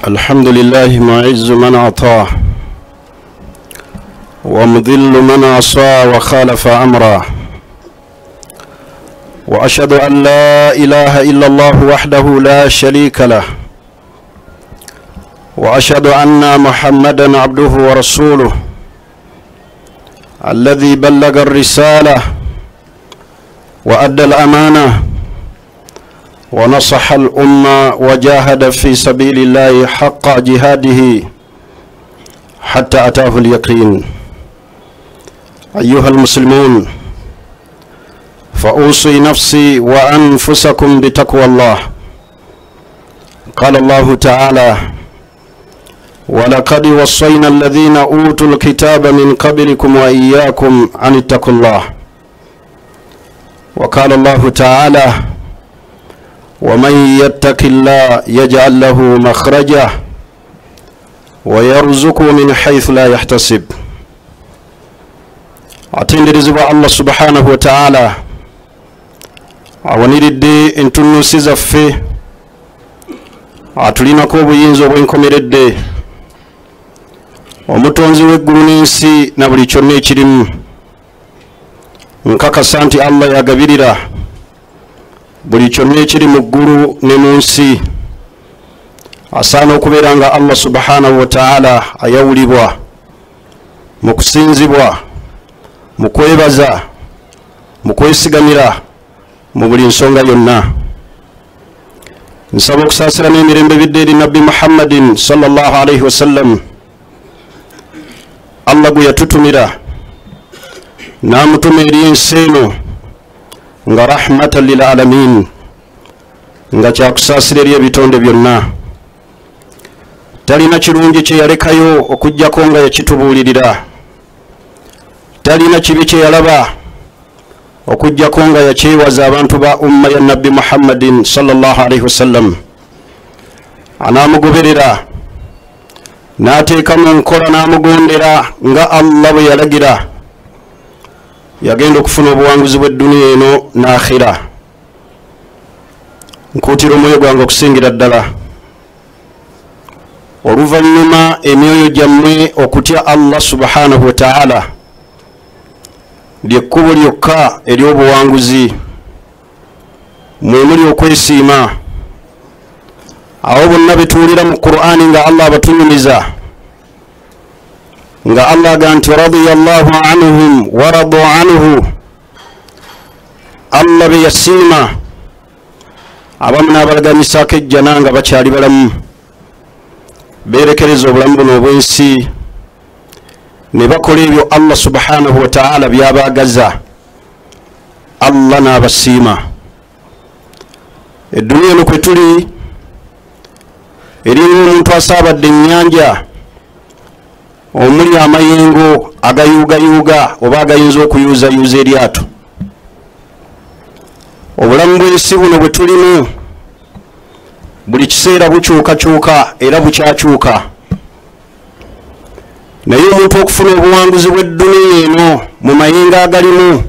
الحمد لله معز من أعطاه ومذل من عصى وخالف أمره، وأشهد أن لا إله إلا الله وحده لا شريك له، وأشهد أن محمدا عبده ورسوله الذي بلغ الرسالة وأدى الأمانة ونصح الأمة وجاهد في سبيل الله حق جهاده حتى أتاه اليقين. أيها المسلمون، فأوصي نفسي وأنفسكم بتقوى الله. قال الله تعالى: ولقد وصينا الذين أوتوا الكتاب من قبلكم وإياكم أن اتقوا الله. وقال الله تعالى: ومن يتق الله يجعل له مخرجا ويرزقه من حيث لا يحتسب. atenderezebwa Allah subhanahu wa ta'ala awaniridde entunusi zaffe, atulinako obuyinza obwenkomeredde, omutonzi w'eggulu n'ensi na buli kyonna ekirimu. Nkakasa nti Allah yagabirira buli kyonna ekiri mu ggulu ne mu nsi. Asaana okubeera nga Allah subhanahu wa ta'ala ayawulibwa mu kusinzibwa, mu kwebaza, mu kwesigamira mu buli nsonga yonna. Nsaba okusaasira n'emirembe bidde eri Nabbi Muhammadin sallallahu alayhi wasallam, Allah gwe yatutumira n'amutuma eri ensi eno nga rahmatan lil alamin, nga kyakusaasira eri ebitonde byonna. Talina kirungi kye yalekayo okujjako nga yakitubuulirira, talina kibi kye yalaba okujjako nga yakyewaza abantu ba umma ya Nabbi Muhammadin sallallahu alayhi wasallam. Anaamugoberera n'ateeka mu nkola n'amugondera nga Allah bwe yalagira, yagenda okufuna obuwanguzi bw'edduniya eno n'akhira. Nkuutira omwoyo gwange okusingira ddala, oluvannyuma emyoyo gyammwe okutya Allah subhanahu wa ta'ala lyekkubo lyokka ery'obuwanguzi, mwe muli okwesiima. Awo bonna betuwulira mu Qur'ani nga Allah abatunyumiza, nga Allah aga nti radiyallahu anhum wa radu anhu. Allah be yasiima, abamu n'abalaganisako ejjana nga bakyali balamu, beerekereza obulamu buno obw'ensi, ne bakola ebyo Allah subhanahu wa ta'ala byabaagaza. Allah n'abasiima. Edduniya eno kwe tuli eringa omuntu asaabadde ennyanja omuli amayengo agayuugayuuga oba agayinza okuyuuzayuuza eryato. Obulamu bw'ensi buno bwe tulimu buli kiseera bukyukakyuka era bukyakyuka, naye omuntu okufuna obuwanguzi bw'edduniya eno mu mayengo agalimu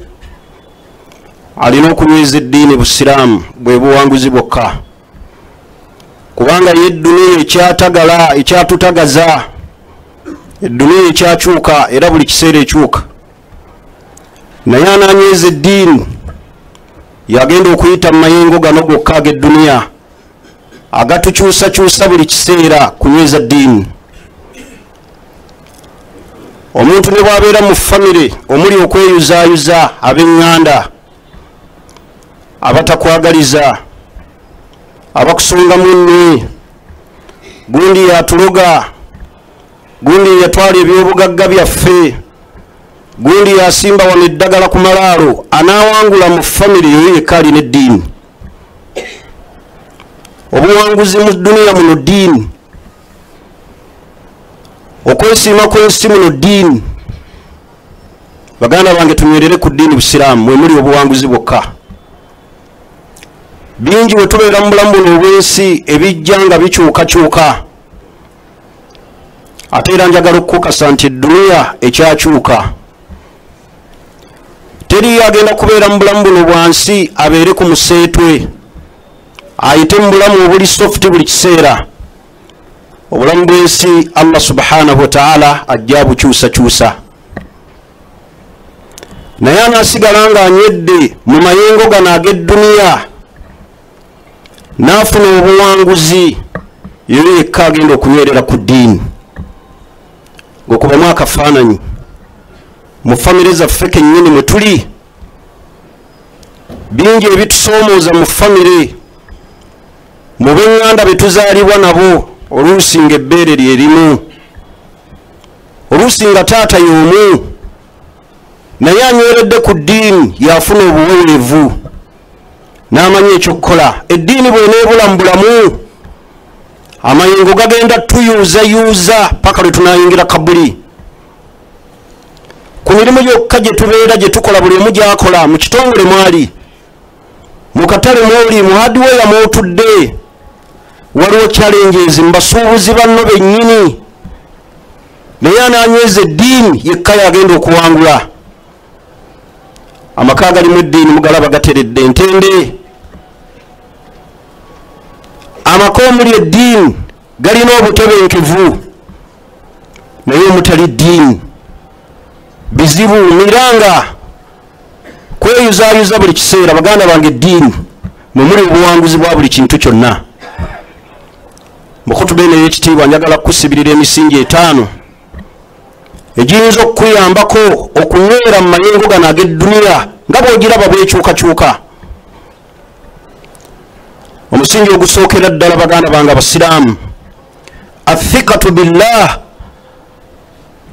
alina okunyweza eddiini busiraamu bwe buwanguzi bwokka, kubanga ye edduniya ekyatagala, ekyatutagaza, edduniya ekyakyuka era buli kiseera ekyuka. Naye ananyweza eddiini yagenda okuyita mu mayengo gano gokka ag'edduniya agatukyusakyusa buli kiseera kunyweza ddiini. Omuntu ne bw'abeera mu famire omuli okweyuzaayuza, ab'eŋŋanda, abatakwagaliza, abakusongamu ennwe, gundi yatuloga, gundi yatwala ebyobugagga byaffe, gundi yasimba wano eddagala ku malaalo, anaawangula mu famire eyo yekka alina eddiini. Obuwanguzi mu dduniya muno ddiini, okwesiima kw'ensi muno ddiini. Baganda bange, tunywerere ku ddiini busiraamu, mwe muli obuwanguzi bwokka. Bingi bwe tubeera mu bulamu buno obw'ensi ebijja nga bikyukakyuka, ate era njagala okukukasa nti edduniya ekyakyuka. Teri agenda kubeera mu bulamu buno bwansi abeere ku museetwe, ayite mu bulamu obuli soft buli kiseera. obulamu bw'ensi Allah subhanahu wa ta'ala ajja bukyusakyusa, naye anaasigala nga anywedde mu mayengo gano ag'edduniya n'afuna obuwanguzi, yeyo yekka agenda okunywerera ku ddiini. Ng'okubamu akafaananyi mu famire zaffe kennyini mwe tuli, bingi ebitusoomooza mu famire, mu b'eŋŋanda be tuzaalibwa nabo, oluusi nga ebbeere lyerimu, oluusi nga taata y'omu, naye anyweredde ku ddiini yafuna obuweerevu n'amanya ekyokukola. Eddiini bw'eneebula mu bulamu, amayengo gagenda tuyuuzayuuza paka lwe tunayingira kabuli. Ku mirimu gyokka gye tubeera gye tukola, buli omu gy'akola, mu kitongole mwali, mu katale mwoli, mu hardware mwotudde, waliwo challenges mu basuubuzi banno bennyini, naye ananyweza eddiini yekka yagenda okuwangula. Amaka galimu eddiini mugalaba gateredde entende, amaka omuli eddiini galina obutebenkevu, naye omutali ddiini bizibu, miranga kweyuzaayuza buli kiseera. Baganda bange, eddiini mwe muli obuwanguzi bwa buli kintu kyonna. Mu kutuba eno ey'ekitiibwa njagala kusibirira emisingi 5 egiyinza okukuyambako okunywera mu mayengo gano ag'edduniya nga bw'ogiraba bwekyukakyuka. Omusingi ogusookera ddala, baganda bange abasiraamu, athikatu billah,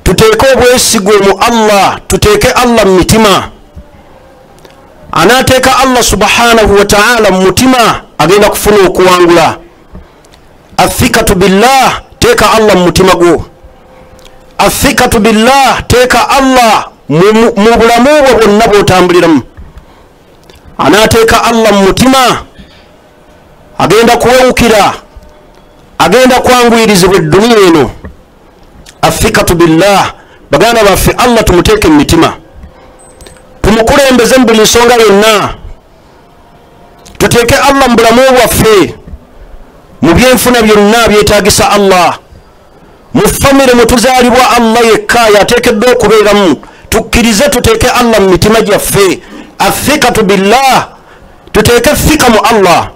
tuteeke obwesigwe mu Allah, tuteeke Allah mu mitima. Anaateeka Allah subhanahu wa ta'ala mu mutima agenda kufuna okuwangula. Athikatu billah, teeka Allah mu mutima gwo. Athikatu billah, teeka Allah mu bulamu bwo bwonna bw'otambuliramu. Anaateeka Allah mu mutima agenda kuwewukira, agenda kwanguyirizibwa edduniya eno. Athikatu billah, baganda baffe, Allah tumuteeke mu mitima, tumukulembeze mu buli nsonga yonna. Tuteeke Allah mu bulamu bwaffe, mu byenfuna byonna byetaagisa Allah. Mu famire mwe tuzaalibwa Allah yekka yateekeddwa okubeeramu, tukkirize tuteeke Allah mu mitima gyaffe. Athikatu billah, tuteeke thika mu Allah.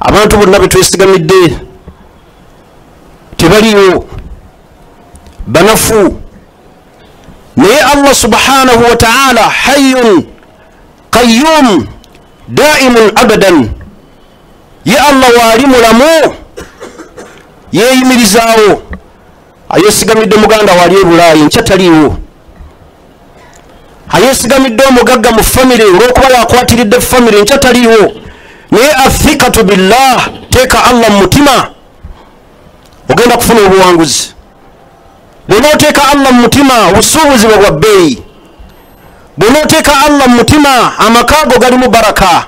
Abantu bonna betwesigamidde tebaliyo banafu, naye Allah subhanahu wa ta'ala hayyun qayyum daimun abadan. Ye Allah waali mulamu, yeeyimirizaawo. Ayeesigamidde muganda waali e Bulaayi, nkya taliiwo. Ayeesigamidde omugagga mu famire olw'okuba yakwatiridde famire, nkya taliiwo. Naye athikatu billah, teeka Allah mu mutima, ogenda kufuna obuwanguzi. Bw'onooteeka Allah mu mutima, obusuubuzi bwe bwa bbeeyi. Bw'onooteeka Allah mu mutima, amaka go galimu baraka.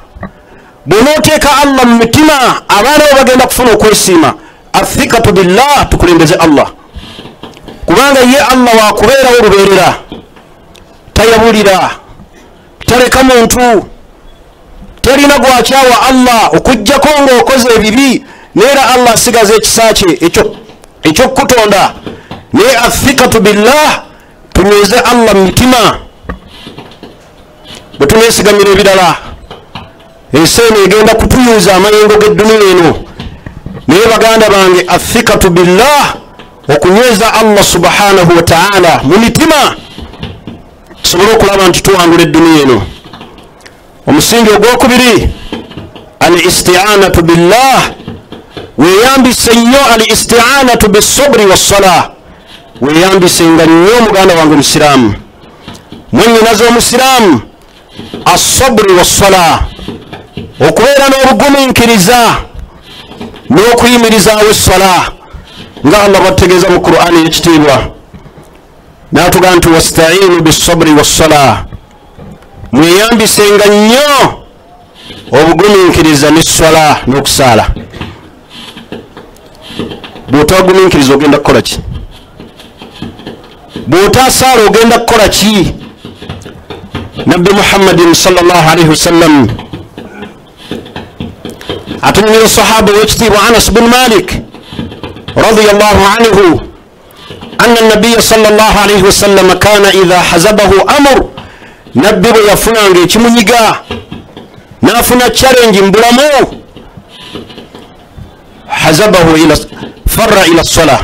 Bw'onooteeka Allah mu mutima, abaana bo bagenda kufuna okwesiima. Athikatu billah, tukulembeze Allah, kubanga ye Allah wakubeerawo olubeerera, tayabulira, taleka muntu, terina gwakyawa Allah okujjako ng'okoze ebibi, neera Allah asigaza ekisa kye ekyokutonda. Naye athikatu billah, tunyweze Allah mu mitima. Bwe tuneesigamira ebirala, ensi eno egenda kutuyuuza amayengo g'edduniya eno. Naye baganda bange, athikatu billah, okunyweza Allah subhanahu wa ta'ala mu mitima, tusobole okulaba nti tuwangula edduniya eno. Omusingi ogwokubiri, al-isti'anatu billah, weeyambise nnyo al-isti'anatu bis-sabri was-salah. Weeyambise nga nnyo muganda wange omusiraamu, mwennyinaze omusiraamu, as-sabri was-salah, okubeera n'obugumiikiriza n'okuyimirizaawo essala, nga Allah bw'ategeeza mu Qur'ani ekitiibwa, n'atugamba nti wasta'inu bis-sabri was-salah, mweyambisenga nnyo obugumiikiriza n'essala n'okusaala. Bw'otagumiikiriza ogenda kukola ki? Bw'otasaala ogenda kukola ki? Nabbi Muhammadin sallallahu alaihi wasallam أتنمي الصحابة واجتيب أنس بن مالك رضي الله عنه أن النبي صلى الله عليه وسلم كان إذا حزبه أمر نبي يفنان كمنيقا نافنا تشارنج بلامو حزبه فر إلى الصلاة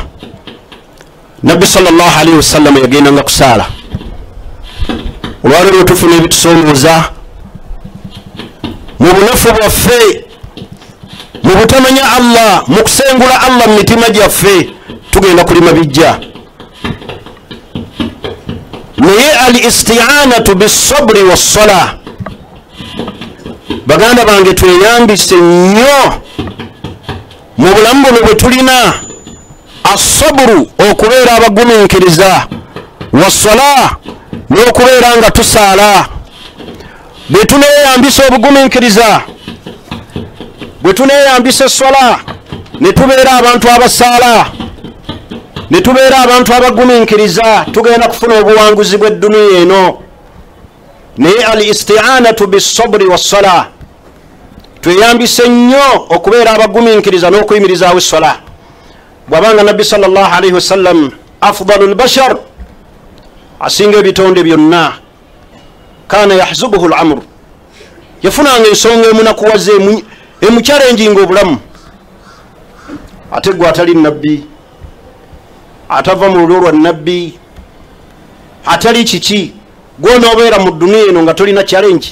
نبي صلى الله عليه وسلم يقينا نقصاله wali tufuna ebitusomooza mu bunafu bwaffe mu butamanya Allah mu kusengula Allah mu mitima gyaffe tugenda kulima bijja naye al isti'anatu bis-sabri was-salah baganda bange tweyambise nnyo mu bulamu buno bwe tulina as-sabru okubeera abagumiikiriza was-salah n'okubeera nga tusaala bwe tuneeyambisa obugumiikiriza bwe tuneeyambisa essola ne tubeera abantu abasaala ne tubeera abantu abagumiikiriza tugenda kufuna obuwanguzi bw'edduniya eno naye al isti'anatu bis-sabri was-sola tweyambise nnyo okubeera abagumiikiriza n'okuyimirizaawo essola bw'abanga nabbi sallallahu alaihi wasallam afdalul bashar asinga ebitonde byonna kana yahzubuhu al-amru yafunanga ensonga emunakuwaze emukyalenjinga obulamu ate gwe atali nabbi atava mu lulwo lwa nabbi atali kiki gw'onoobeera mu dduniya eno nga tolina challenge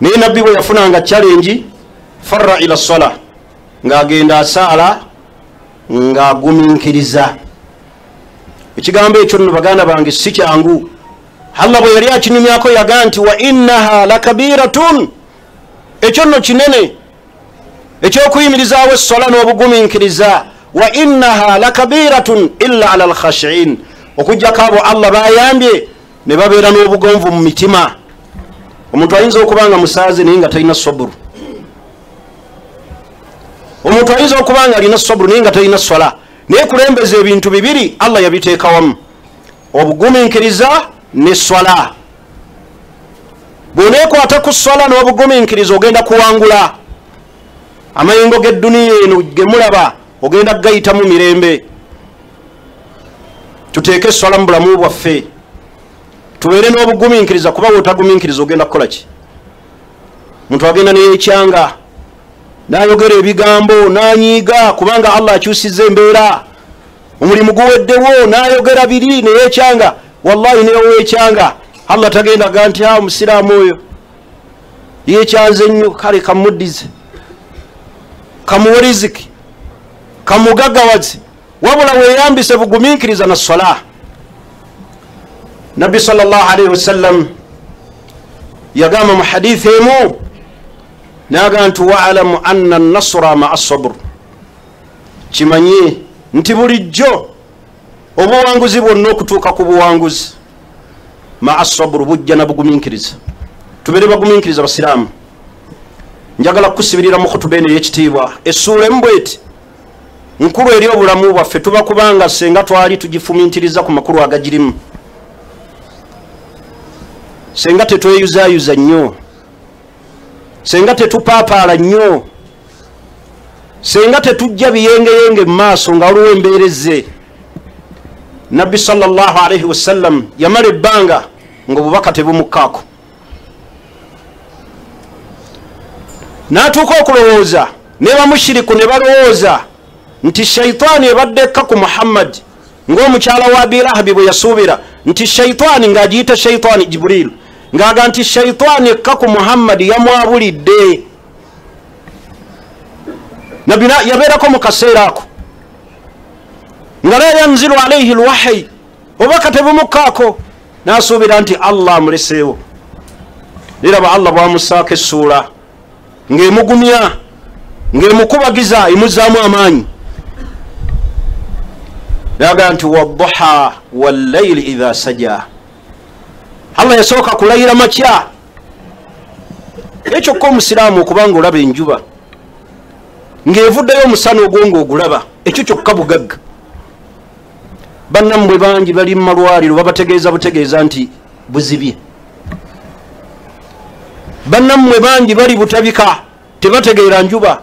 naye nabbi bwe yafunanga challenge farra ila sola ng'agenda asaala ng'agumiikiriza ekigambo ekyo nno baganda bange si kyangu Allah bwe yali akinyumyako yagaa nti wa innaha lakabiratun ekyo nno kinene ekyokuyimirizaawo essola n'obugumiikiriza wa innaha lakabiratun illa ala alkhashiin okujjako abo Allah bayambye ne babeera n'obugonvu mu mitima omuntu ayinza okuba nga musaaze naye nga talina soburu omuntu ayinza okuba nga alina soburu naye nga talina sola naye kulembeza ebintu bibiri Allah yabiteeka wamu obugumiikiriza ne swala bw'oneekwata ku swala n'obugumiikiriza ogenda kuwangula amayingo g'edduniya eno ge mulaba ogenda gayitamu mirembe tuteeke eswala mu bulamu bwaffe tubeere n'obugumiikiriza kuba bw'otagumiikiriza ogenda kukola ki muntu agenda neyekyanga n'ayogera ebigambo n'anyiiga kubanga Allah akyusizza embeera omulimu guweddewo n'ayogera biri neyekyanga wallahi neyeweekyanga Allah tagendaga nti omusiraamu oyo yekyanze nnyo kale kamuddize kamuwe riziki kamugaggawaze wabula weeyambise bugumiikiriza na sola nabbi sallallahu alaihi wasallam yagamba mu hadithi emu naga nti waalamu anna nasra maa sabr kimanye nti bulijjo obuwanguzi bwonna okutuuka ku buwanguzi maa sabr bujja na bugumiikiriza tubeere bagumiikiriza basiraamu njagala kusibirira mu khutuba eno ey'ekitiibwa essuula emu bweti nkulu eri obulamu bwaffe tuba kubanga senga twali tugifumiitiriza ku makulu agagirimu senga tetweyuzaayuza nnyo senga tetupaapaala nnyo senga tetujja biyengeyenge mu maaso nga waliwo embeereze nabbi sallallahu alaihi wasallam yamala ebbanga ng'obubaka tebumukkaako n'atuuka okulowooza ne bamushiriku ne balowooza nti shaitaani ebadde ekka ku Muhammad ng'omukyala wa Abi Lahabi bwe yasuubira nti shaitaani ng'agiyita shaitaani Jibril ng'aga nti shaitaani ekka ku Muhammad yamwabulidde nabbi yabeerako mu kaseera ako nga la yanzilu alaihi alwahyi obubaka tebumukkaako n'asuubira nti Allah amuleseewo liraba Allah bwamussaako essuula ng'emugumya ng'emukubagiza emuzzaamu amaanyi yaga nti wadduha wallayli idha saja Allah yasooka kulayira makya ekyokka omusiraamu okubanga olaba enjuba ng'evuddeyo omusana ogwo ng'ogulaba ekyo kyokka bugagga bannammwe bangi bali mu malwaliro babategeeza butegeeza nti buzibye bannammwe bangi bali butabika tebategeera njuba.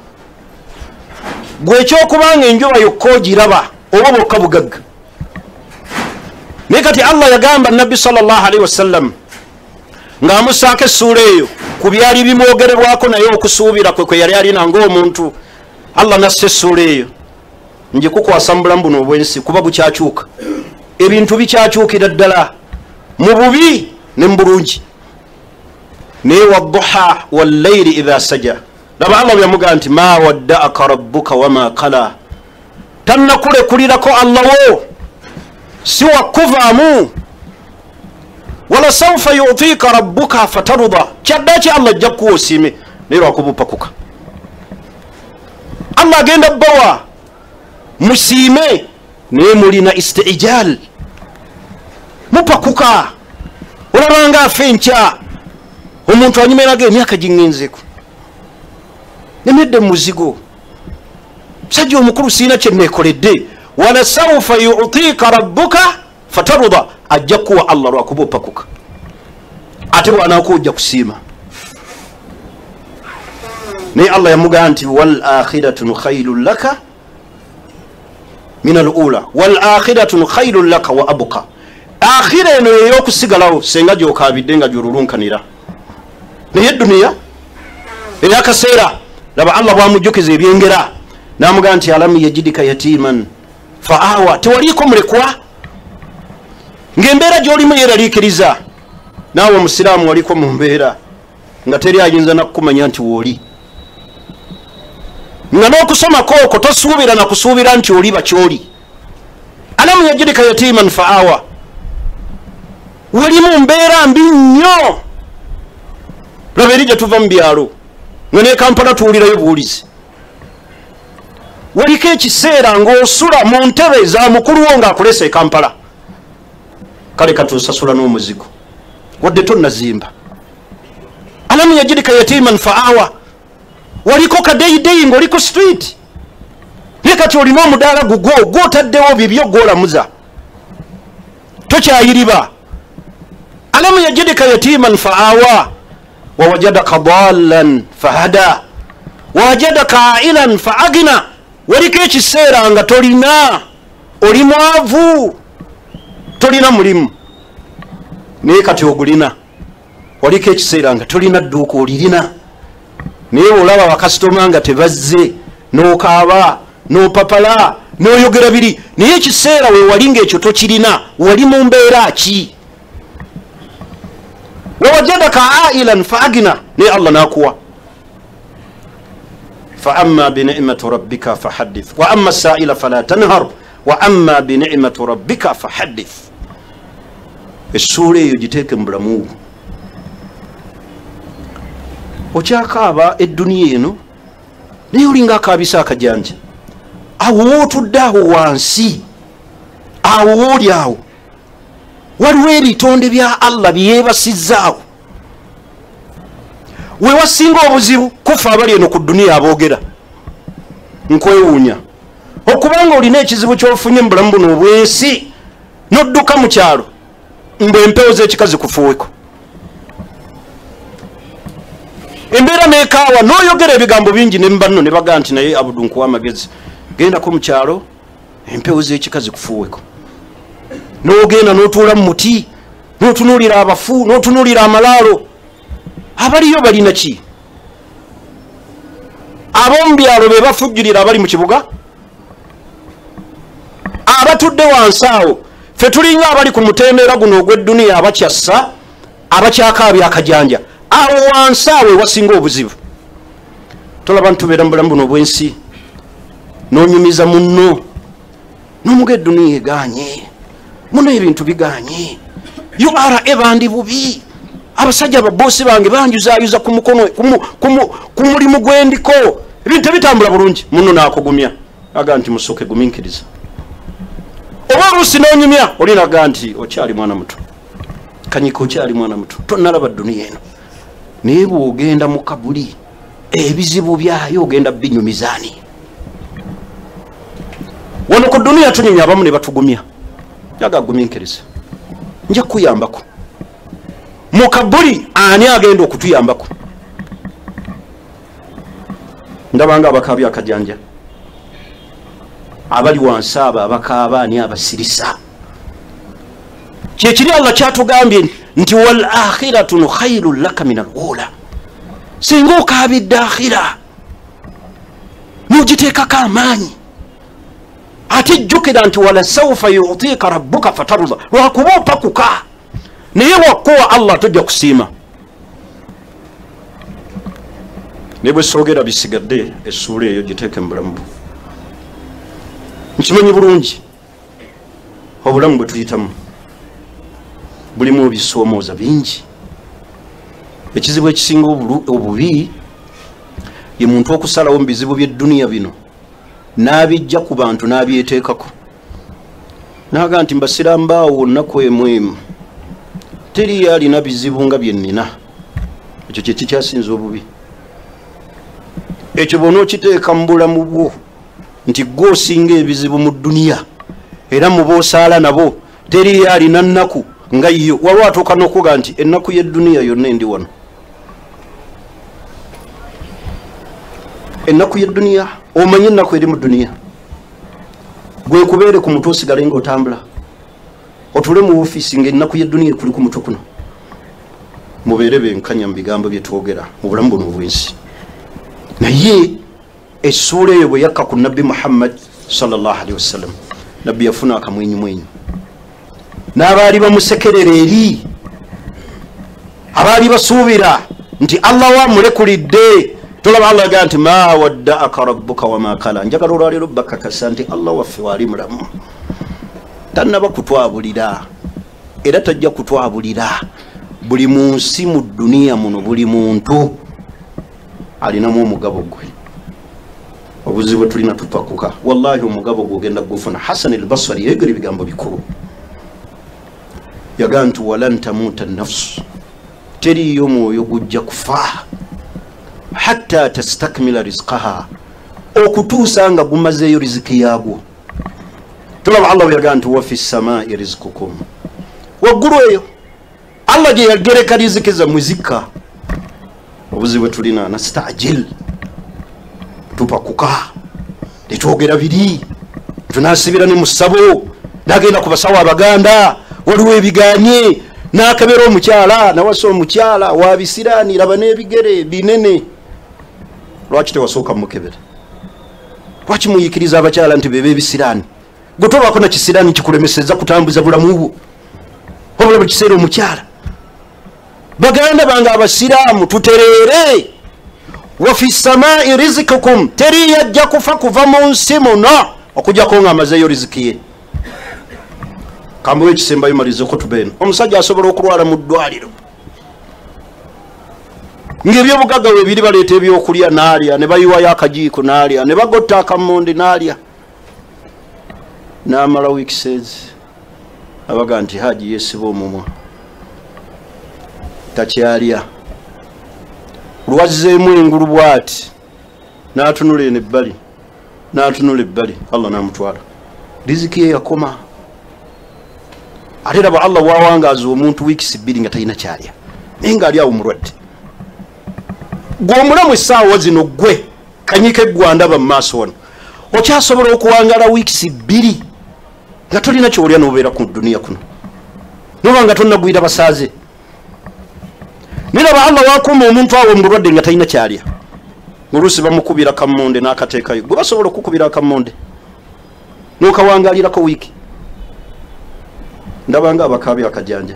Gwe ekyokubanga enjuba yokka ogiraba oba bwokka bugagga. Naye kati Allah yagamba Nabbi sallallahu alaihi wasallam ng'amusaako essuula eyo ku byali bimwogerebwako naye okusuubira kwe yali alina ng'omuntu. Allah nassa essuula eyo njikukwasa mu bulamu buno obwensi kuba bukyakyuka. Ebintu bikyakyukira ddala mu bubi ne mu bulungi. Naye wadduha wallayli idha saja, laba Allah byamugaa nti ma wadda'aka rabbuka wama qala, tannakulekulirako Allah wo si wakuvaamu. Wala sawfa yu'tika rabbuka fatarda, kyaddaaki Allah ajja kuwa osiime naye lwakubupakuka. Allah agenda bbawa musiime naye mulina istijal, mupakuka. Olabanga afe enkya omuntu anyumeraga emyaka gingenzeeko nemedde muzigo musajja omukulu siina kyenneekoledde. Wala sawfa yu'tika rabbuka fatarda, ajja kuwa Allah lwakuba opakuka ate bwanaako ojja kusiima. naye Allah yamugaa nti wal akhiratun khayrun laka min al ula wal akhiratun khayrun laka wa abqa. Akhira eno ey'okusigalawo senga gy'okaabidde nga gy'olulunkanira. Naye duniya ey'akaseera laba Allah bwamujjukiza ebyengera n'amugaa nti alam yajidika yatiman fa awa, tewaliiko mulekwa ng'embeera gy'olimu yeeraliikiriza. Naawe omusiraamu waliko mu mbeera nga teri ayinza nakukumanya nti wooli, nga n'okusoma kooko tosuubira na kusuubira nti oli bakyoli. Alam yajidika yatiman fa awa, wali mu mbeera mbi nnyo. Laba eri gye tuva mu byalo nga ne Kampala tuwulirayo buwulizi. Waliko ekiseera ng'osula mu ntebe za mukulu wo ng'akulesa e Kampala, kale katusasula n'omuzigo wadde tonnazimba. Alam yajidika yatiman fa awa, waliko kadeyideyi ng'oli ku street naye kati olina omudaala gugwo gw'otaddewo bibyo gw'olamuza tokyayiriba. Alam yajidika yatiman fa awa wawajadaka dallan fahada wawajadaka ailan fa agina. Waliko ekiseera nga tolina, oli mwavu, tolina mulimu naye kati ogulina. Waliko ekiseera nga tolina dduuka olirina naye olaba bakasitoma nga tebazze n'okaaba n'opapala n'oyogera biri, naye ekiseera we wali ng'ekyo tokirina, wali mu mbeera ki? wawajadaka ailan fa agina, naye Allah n'akuwa. fa amma bini'mati rabbika fahaddith wa amma as-sa'ila fala tanhar wa amma bini'mati rabbika fahaddith. Essuula eyo giteeke mu bulamu. Okyakaaba edduniya eno naye olinga akaabisa akajanja. Awo wootudde awo wansi, awo wooli awo waliwo ebitonde bya Allah byeyeebasizzaawo. We wasinga obuzibu kufa abali eno ku dduniya aboogera nkwewuunya okubanga olina ekizibu ky'ofunye mu bulamu buno obwensi n'odduka mu kyalo mbu empewo z'ekikazi kufuuweko. Embeera n'ekaawa n'oyogera ebigambo bingi ne mubanno ne bagaa nti naye Abudu nkuwa amagezi, gendako mu kyalo empewo z'ekikazi kufuuweko. N'ogenda n'otuula mu muti n'otunuulira abafu n'otunuulira amalaalo. Abaliyo balina ki? Ab'omu byalo be bafujjirira abali mu kibuga, abatudde wansi awo ffe tulinga abali ku mutembeera guno ogw'edduniya abakyassa abakyakaabya akajanja. Awo wansi awo wasinga obuzibu. Tolaba ntubeera mu bulamu buno obwensi n'onyumiza munno n'omuga edduniya eganye muno ebintu biganye. URA bandi bubi, abasajja baboosi bange banjuzayuza ku mukono ku mulimu gwendiko, ebintu bitambula bulungi. Muno n'akugumya aga nti musooke guminkiriza. Oba oluusi n'onyumya olinaga nti okyali mwana muto, kanyika okyali mwana muto, tonnalaba dduniya eno. Naye bw'ogenda mu kabuli ebizibu byayo ogenda binyumizaani. Wano ku dduniya tunyumya abamu ne batugumya, jaga guminkiriza, nja kuyambako. Mu kabuli ani agenda okutuyambako? ndabanga abakabi akajanja abali wansi abo abakaaba ani abasirisa kyekiri Allah kyatugambye nti wal akhiratu khairun laka min al-ula singa okaabidde akhira nogiteekako amaanyi ate jjukira nti wala sawfa yu'tika rabbuka fatarda lwakuba opakuka naye wakuwa Allah tojja kusiima ne bwe soogera bisigadde essuula eyo giteeke mu bulamu nkimanyi bulungi obulamu bwe tuyitamu bulimu ebisoomooza bingi ekizibu ekisinga obubi ye muntu okusalawo mu bizibu by'edduniya bino n'abijja ku bantu n'abyeteekako naga nti mbasiraamu baawo nnaku emu teri alina bizibu nga byennina ekyo kye kikyasinza obubi ekyo bona okiteeka mu bulamu bwo nti gwe osinga ebizibu mu dduniya era mu boosaala nabo teri alina nnaku nga yo waliwo atuuka n'okuga nti ennaku y'edduniya yonna endi wano ennaku y'edduniya omanyi ennaku eri mu dduniya gwe kubeere ku mutwe osigale ng'otambula otule mu ofiisi ng'ennaku y'edduniya kuli ku mutwe kuno mubeere benkanya mu bigambo bye twogera mu bulamu buno obw'ensi naye essuula eyo bwe yakka ku nabbi Muhammad sallallahu alaihi wasallam nabbi yafuna akamwenyumwenyu n'abaali bamusekerera eri abaali basuubira nti Allah wamulekulidde tolaba Allah yagaa nti ma waddaaka rabbuka wama kala njagala olwaleero bakakasa nti Allah waffe waali mulamu tannaba kutwabulira era tajja kutwabulira buli munsi mu dduniya muno buli muntu alinamu omugabo gwe obuzibu tulina tupakuka wallahi omugabo gwogenda gufuna Hasan al-Basri yegera ebigambo bikulu yagaa nti walan tamuta nafsu teriyo mwoyo gujja kufa hatta tastakmila rizqaha okutuusa nga gumazeeyo riziki yaagwo tulaba Allah yagaa nti wa fi samai rizqukum waggulu eyo Allah gye yagereka riziki zammwe zikka obuzibu tulina nastajil tupakuka netwogera biri tunasibira ne musabo nagenda ku basawo abaganda waliwo ebiganye nakabera omukyala nawasa omukyala wabisiraani raba n'ebigere binene lwaki tewasooka mukebera lwaki muyikiriza abakyala nti bebe ebisiraani gwe tobaako na kisiraani kikulemeseza kutambuza bulamu bwo obula buli kiseera omukyala baganda bange abasiraamu tutereere wa fi samai rizikukum teri yajja kufa kuva mu nsi muno okujjako nga amazeeyo riziki ye kambuwe ekisembayo malizeko tubeeno omusajja asobola okulwala mu ddwaliro ng'ebyobugagga we biri baleeta ebyokulya n'alya ne bayiwayo akajiiko n'alya ne bagotta akammonde n'alya n'amala wiikisezi abaga nti haji yeesiba omumwa takyalya lwazzeemu engulu bw'ati n'atunula eno ebbali n'atunula ebbali Allah n'amutwala riziki ye yakoma ate raba Allah wawangaaza omuntu wiikisi bbiri nga talina kyalya naye ng'ali awo mulwadde gw'omulamu essaawa zino gwe kanyike eggwandaba mu maaso wano okyasobola okuwangaala wiikisi bbiri nga tolina kyolya n'obeera ku dduniya kuno noba nga tonnagwira basaaze niraba Allah wakuuma omuntu awo mulwadde nga talina kyalya oluusi bamukubira kammonde n'akateekayo gwe basobola okukubira akammonde n'okawangaalirako wiiki ndabanga abakaabi akajanja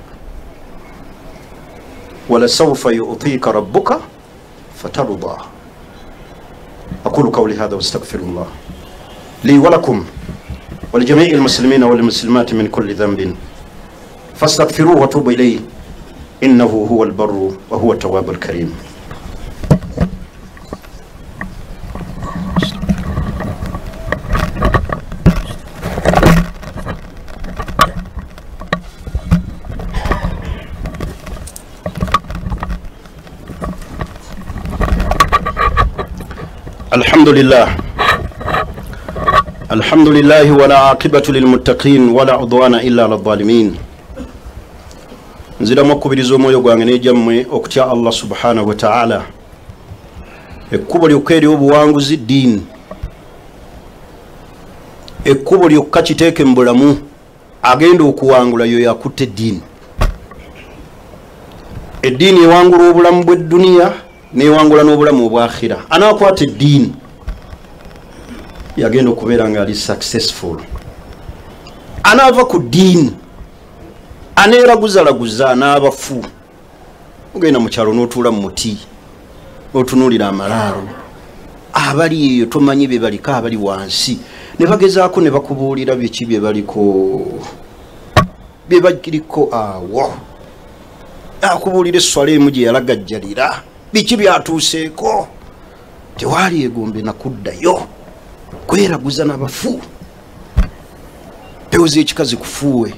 wala sawfa yu'tika rabbuka fatarda aqulu qawli hadha wastaghfirullah li wa lakum wa li jami'il muslimina wal muslimati min kulli dhanbin fastaghfiruhu wa tubu ilayhi innahu huwal barru wa huwa at-tawwabul karim الحمد لله ولا عاقبة للمتقين ولا عدوان إلا على الظالمين nzira mukubiriza omwoyo gwange n'ejammwe okutya Allah subhanahu wa ta'ala ekkubo lyokka ery'obuwanguzi ddiini, ekkubo lyokka kiteeke mu bulamu agenda okuwangula yo yakutte eddiini. Eddiini ewangula obulamu bw'edduniya newangula n'obulamu obwakhira. Anaakwata eddiini yagenda okubeera nga ali successful. Anaava ku ddiini aneeraguzalaguza n'abafu. Ogenda mu kyalo n'otuula mu muti otunuulira amalaalo, abali eyo tomanyi bye baliko, abali wansi ne bagezaako ne bakubuulira biki bye baliko awo, akubuulira esswala emu gye yalagajjalira, biki byatuuseeko, tewaali egombe nakuddayo, kweraguza n'abafu. Mpewo z'ekika zikufuuwe,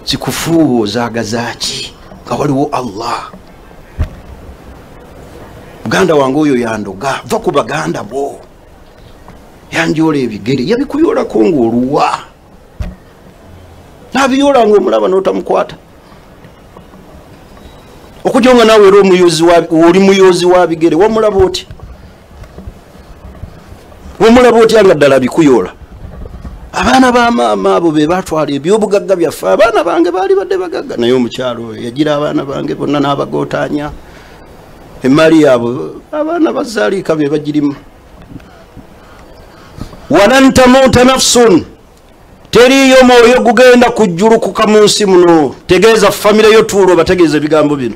zikufuuwe ozaagazaaki nga waliwo Allah. Muganda wange oyo yandoga, va ku baganda bo, yanjoola ebigere, yabikuyoolako ng'oluwa, n'abiyoola ng'omulaba n'otamukwata. Okujja nga naawe era oli muyoozi wa bigere, wamulaba oti? Wamulaba otya nga ddala bikuyoola? Abaana ba maama abo be batwala ebyobugagga byaffe. Abaana bange baali badde bagagga, naye omukyalo oyo yagira abaana bange bonna n'abagootaanya. Emmali yaabo abaana bazaalika be bagirimu. Walan tamuuta nafsun, teriyo mwoyo gugenda kujjulukuka mu nsi muno. Tegeeza famire yo tuulo bategeeza ebigambo bino.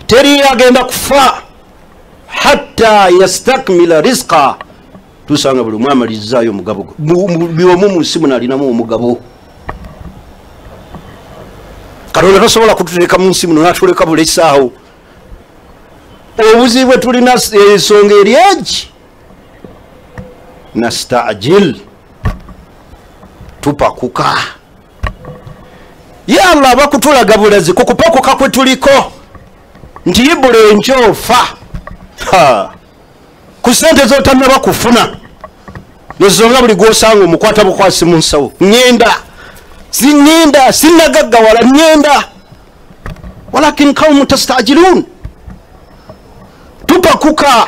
Teriyo agenda kufa hatta yastakmila rizqa, tusanga buli mwamalizzaayo omugabo. Byomu mu nsi muno alinamu omugabo. Katonda tasobola kututeeka mu nsi muno n'atuleka bulesaawo. Obuzibu bwe tulina ensonga eri egi, nastaajil, tupakuka. Ya Allah bakutulaga bulazi kukupakuka kwe tuliko nti ibula enkyoofa ku ssente z'otannaba kufuna, yozonga buli gw'osanga omukwata bukwasi mu nsawo. Ngenda sinnagaggawala, ngenda walakin qawmun tastajilun, tupakuka.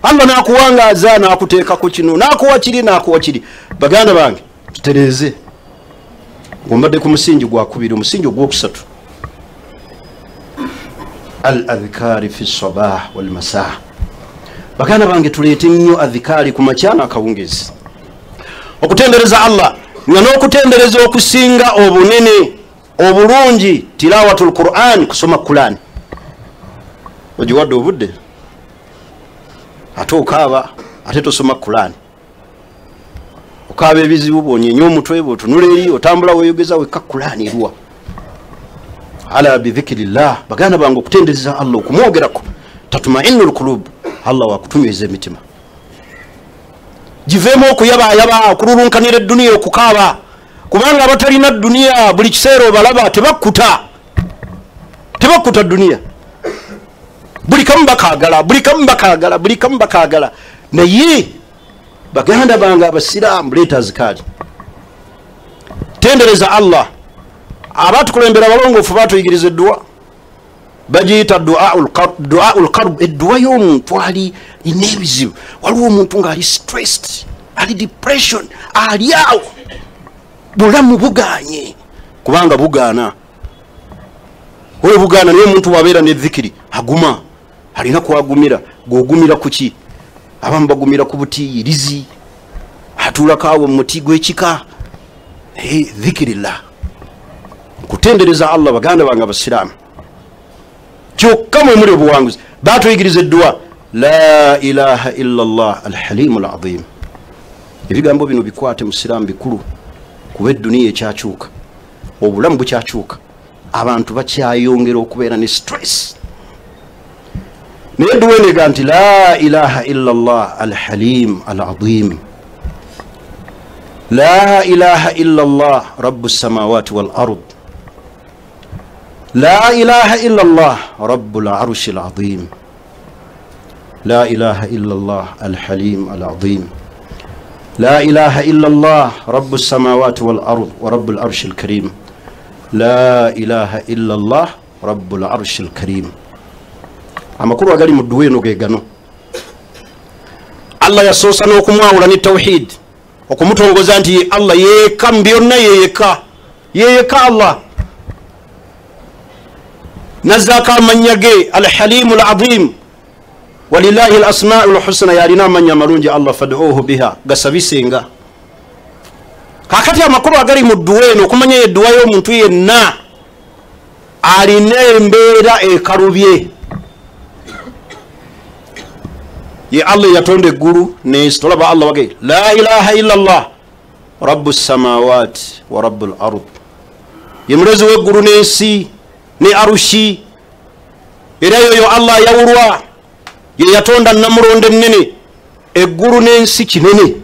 Allah nakuwangaaza nakuteeka ku kino, nakuwa kiri. Baganda bange tutereeze, ngombadde ku musingi gwakubiri, omusingi ogwokusatu, al adhikari fi sabah wal masaa. Baganda bange tuleete nnyo adhikari ku makya n'akawungezi, okutendereza Allah nga n'okutendereza okusinga obunene obulungi, tilawatul Qur'an, kusoma Qur'an. Ogiwadde obudde ate okaaba, ate tosoma Qur'an, okaaba ebizibu bwonyenya omutwe bwe otunula eri, otambula weeyogeza wekka Qur'an eruwa. Ala bidhikirillah, baganda bange okutendereza Allah, okumwogerako, tatma'innul qulub, Allah wakutumiza emitima. Giveemu okuyabaayaba, okululunkanira edduniya, okukaaba, kubanga abatalina dduniya buli kiseera obalaba tebakkuta dduniya. Buli kamu bakaagala. Naye baganda bange abasiraamu, leeta azikaali, tendereza Allah. Abatukulembera abalongoofu batuyigiriza edduwa, bagiyita du'aul qarb, edduwa y'omuntu ali ebizibu. Waliwo omuntu ng'ali stressed, ali depression, ali awo, bulamu bugaanye, kubanga bugaana. Oyo bugaana naye omuntu wabeera ne dhikiri aguma, alina kwagumira. Gwogumira ku ki? Abamu bagumira ku butiyirizi, atuulako awo mu muti gw'ekika. Dhikirillah, kutendereza Allah. Baganda bange abasiraamu, kyokka mwe muli obuwanguzi. Batuyigiriza edduwa, la ilaha illa Allah alhalimu alazim. Ebigambo bino bikwate musiraamu, bikulu, kuba edduniya ekyakyuka, obulamu bukyakyuka, abantu bakyayongera okubeera ne stress. Naye edduwa enega nti la ilaha illa Allah alhalim alazim, la ilaha illa Allah rabbu samawati wal ard, la ilaha illa Allah rabbul arshil azim, la ilaha illa Allah alhalim alazim, la ilaha illa Allah rabbus samawati wal ard wa rabbul arshil karim, la ilaha illa Allah rabbul arshil karim. amakulu agali mu dduwa eno ge gano. Allah yasoosa n'okumwawula ne tawhid, okumutongoza nti ye Allah yeeka mu byonna, yeyeka Allah. Nazzaako amannya ge alhalimu alazim, walillahi alasmaau lhusna, yalina amannya amalungi Allah, fad'uuhu biha, gasabisenga. Kakati amakulu agali mu dduwa eno okumanya edduwa y'omuntu yenna alina embeera ekalubye. Ye Allah yatonda eggulu n'ensi. Tolaba Allah wage la ilaha illa Allah rabbu samawati wa rabbul ard, ye mulezi w'eggulu n'ensi ne arushi. Era yoyo Allah yawulwa, ye yatonda namulondo ennene, eggulu n'ensi kinene,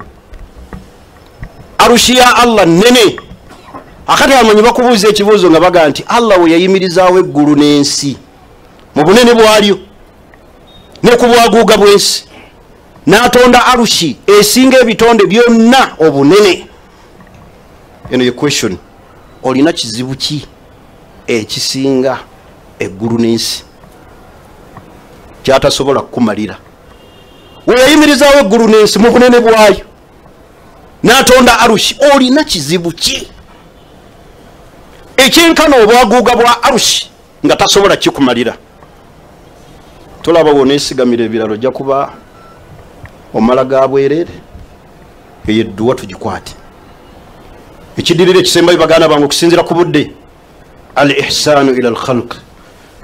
arushi ya Allah nene. Akati amanyi bakubuuza ekibuuzo nga baga nti Allah we yayimirizaawo eggulu n'ensi mu bunene bwalyo ne ku bwaguuga bw'ensi, n'atonda arushi esinga ebitonde byonna obunene. Eno ye question, olina kizibu ki ekisinga eggulu n'ensi kyatasobola kukumalira? We yayimirizaawo eggulu n'ensi mu bunene bwayo, n'atonda arushi, olina kizibu ki ekyenkana obwaguuga bwa arushi nga tasobola kikumalira? Tolaba woneesigamira ebiralo ojja kuba omala ga bwereere. Eyo edduwa tugikwate. Ekidirira ekisembayo baganda bange okusinzira ku budde, al ihsaanu ila al khalq.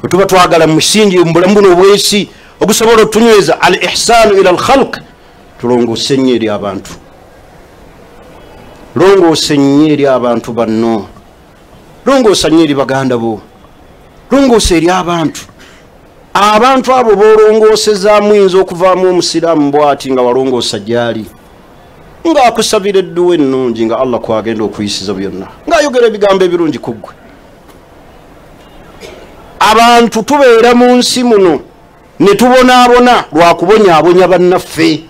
Bwe tuba twagala mu musingi mu bulamu buno obwensi ogusobola otunyweza al ihsaanu ila al khalq, tulongoose nnyo eri abantu, longoose nnyo eri abantu banno, longoosa nnyo eri baganda bo, longoose eri abantu. Abantu abo boolongoosezaamu yinza okuvaamu omusiraamu bw'ati nga walongoosa gyali, ng'akusabira edduwa ennungi nga Allah kwagenda okuyisiza byonna, ng'ayogera ebigambo ebirungi ku ggwe. Abantu tubeera mu nsi muno ne tubonaabona lwa kubonyaabonya bannaffe.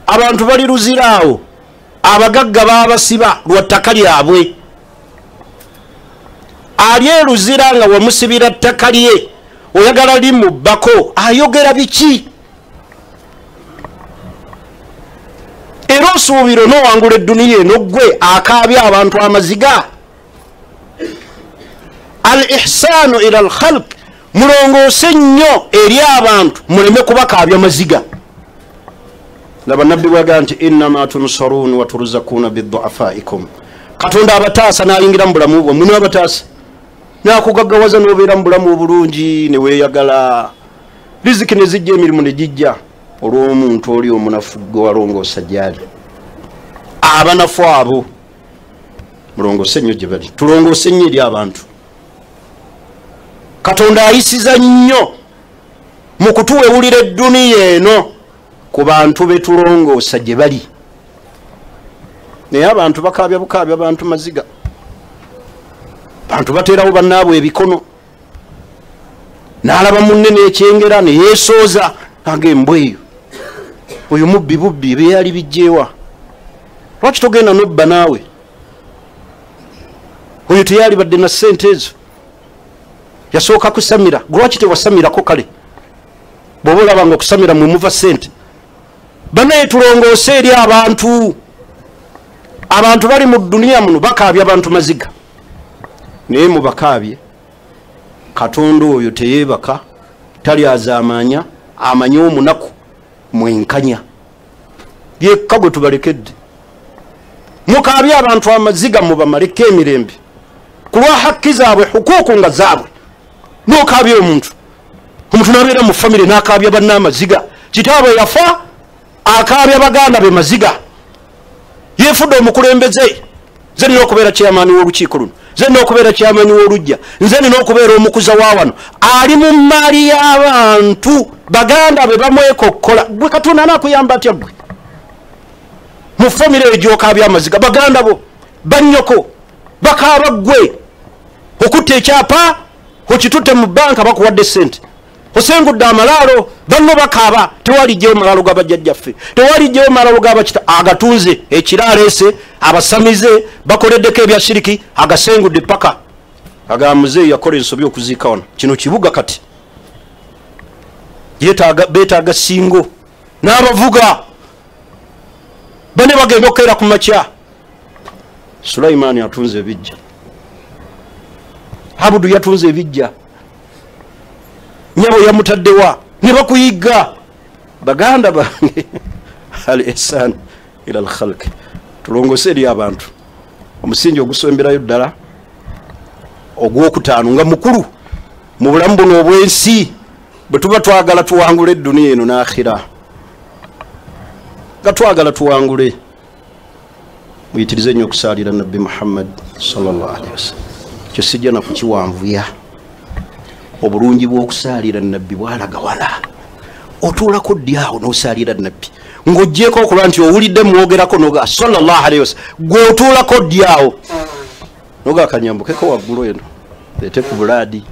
Abantu bali luziraawo, abagagga baabasiba lwa ttaka lyabwe. Ali eruzira nga wamusibira ttaka lye oyagala limubbako, ayogera biki? Era osuubira onoowangula edduniya eno ggwe akaabya abantu amaziga. Al ihsaanu ila al khalq, mulongoose nnyo eri abantu muleme kubakaabya maziga. Laba nabbi bwaga nti innama tunsaruun wa turzakuuna bidu'afaikum. Katonda abataasa n'ayingira mu bulamu bwo, muno abataasa nakugaggawaza n'obeera mu bulamu obulungi ne weeyagala, riziki ne zijja, emirimu ne gijja, olw'omuntu oli omunafu gwe walongoosa gyali. Abanafu abo mulongoose nnyo gye bali, tulongoose nnyo eri abantu. Katonda ayisiza nnyo mu kutuwewulira edduniya eno ku bantu be tulongoosa gye bali. Naye abantu bakaabya bukaabya bantu maziga, bantu bateerawo bannaabwe ebikono, n'alaba munne n'ekyengera ne yeesooza ag'embwa eyo, oyo mubbi bubbi byeyali bijjeewa, lwaki togenda nobba naawe? Oyo teyali badde na ssente ezo, yasooka kusamira, lwaki tewasamirako kale? Bw'oba olaba nga okusamira mwe muva ssente. Banaye tulongoose eri abantu. Abantu bali mu dduniya muno bakaabya abantu maziga, naye mubakaabye Katonda oyo teyeebaka, tali azaamanya, amanye omunaku mwenkanya. Yekka gwe tubalekedde. Mukaabye abantu amaziga mubamaleko emirembe ku lwa hakki zaabwe, hukuuku nga zaabwe. N'okaabya omuntu n'abeera mu famire n'akaabya banna amaziga, kitaabwe yafa akaabya baganda be maziga, yeefudde omukulembeze. Nze nina okubeera kyamaani w'olukiiko luno, nze nina okubeera kyamaani w'olujja, nze nina okubeera omukuza wa wano. Ali mu maali y'abantu, baganda be bamwekokkola. Gwe Katonda anaakuyamba atya ggwe? Mu famire eyo gy'okaabya amaziga, baganda bo bannyoko bakaaba ggwe. Okutta ekyapa okitutte mu banka bakuwadde ssente, osengudde amalaalo, banno bakaaba. Tewali gyewo malaalo g'abajjajjaffe, tewali gyewo malaalo g'abakita. Agatunze ekiraleese, abasamize, bakoleddeko ebya shiriki, agasengudde paka. Agamuzeeyi yakola ensobi okuziika wano. Kino kibuga kati. betaaga singo n'abavuga bane bagenda okukeera ku makya. Sulaimaani atunze ebijja, Abudu yatunze ebijja, nyabo yamutaddewa ne bakuyigga. Baganda bange al ihsan ila al khalq, tulongose eri abantu omusingi ogusemberayo ddala ogwokutaano nga mukulu mu bulamu buno obwensi bwe tuba twagala tuwangule edduniya eno n'akhira. Nga twagala tuwangule, muyitirize nnyo okusaalira nabbi Muhammad sallallahu alaihi wasallam. Kyo sijja na kukiwanvuya. Obulungi bw'okusaalira nabbi bwalaga wala. Otuulako ddyawo n'osaalira nabbi ng'oggyeko okulaba nti owulidde mwogerako noga sallallahu alaihi wasallam, gw'otuulako ddyawo noga akanyambukeko waggulu eno leete ku bulaadi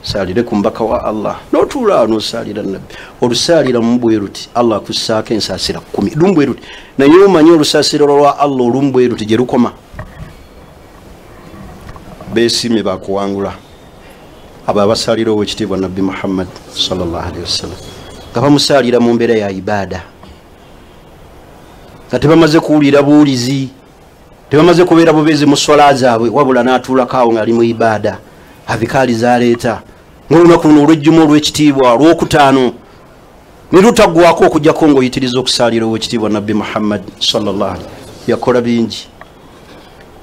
saalire ku mbaka wa Allah, n'otuulaawo n'osaalira nabbi. Olusaalira mu bwe ruti Allah akussaako ensaasira 10 lumu bwe ruti, naye omanyi olusaasiro lwa Allah olumu bwe ruti gye lukoma. Beesiimye bakuwangula abo abasaalira ow'ekitiibwa nabbi Muhammad sallallahu alaihi wasallam, nga bamusaalira mu mbeera ya ibaada, nga tebamaze kuwulira buwulizi, tebamaze kubeera bubeezi mu swala zaabwe, wabula n'atuulako awo ng'ali mu ibaada, abikaali zaleeta ng'olunaku luno olw'ejjuma olw'ekitiibwa olwokutaano ne lutaggwako okujjako ng'oyitiriza okusaalira ow'ekitiibwa nabbi Muhammad sallallahu alaihi wasallam. Yakola bingi,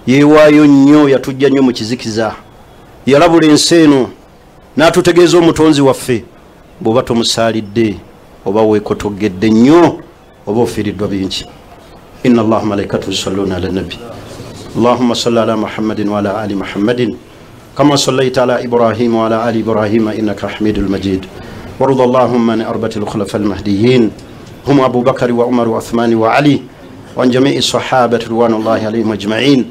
yeewaayo nnyo, yatujja nnyo mu kizikiza, yalabula ensi eno n'atutegeeza omutonzi waffe. Bw'oba tomusaalidde oba weekotogedde nnyo oba ofiiriddwa bingi. Inna Allaha malaikatahu yusalluna ala nabi Allahumma salli ala Muhammadin wa ala ali Muhammadin kama sallaita ala Ibrahim wa ala ali Ibrahim innaka Hamidul Majid. Warḍa Allahumma an arbatil khulafa al-mahdiyyin hum Abu Bakr wa Umar wa Uthman wa Ali wa an jami'i sahabati ridwanullahi alayhim ajma'in.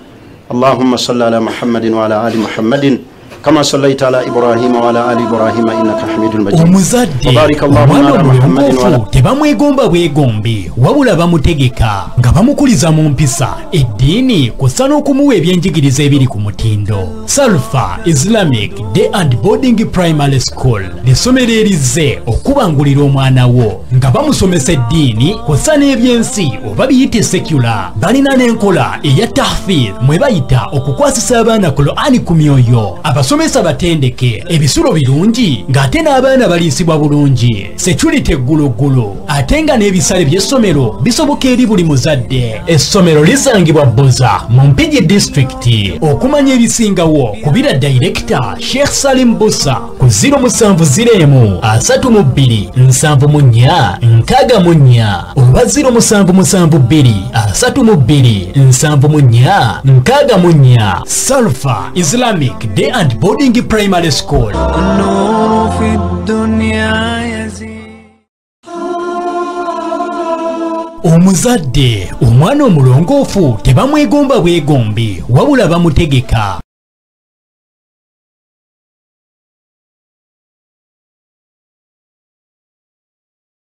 Allahumma salli ala Muhammadin wa ala ali Muhammadin kama sallaita ala Ibrahim wa ala ali Ibrahim innaka Hamidul Majid. Omuzadde omwana omulongoofu tebamwegomba bwegombi, wabula bamutegeka nga bamukuliza mu mpisa, eddiini kw'ossa n'okumuwa ebyenjigiriza ebiri ku mutindo. Salfa Islamic Day and Boarding Primary School ly'essomero erizze okubangulira omwana wo nga bamusomesa eddiini kw'ossa n'ebyensi oba biyite secular. Balina n'enkola eya tahfiz mwe bayita okukwasisa abaana Qur'ani ku myoyo. Abasomesa batendeke, ebisulo birungi ng'ate n'abaana baliisibwa bulungi, security eggulugulu, ate nga n'ebisale by'essomero bisoboka eri buli muzadde. Essomero lisangibwa Bboza mu Mpigi District. Okumanya ebisingawo kubira Director Sheikh Salim Busa ku 070 32 74 64 oba 077 32 74 64. Salfa Islamic Day and Boarding Primary School. Omuzadde omwana omulongoofu tebamwegomba bwegombi, wabula bamutegeka.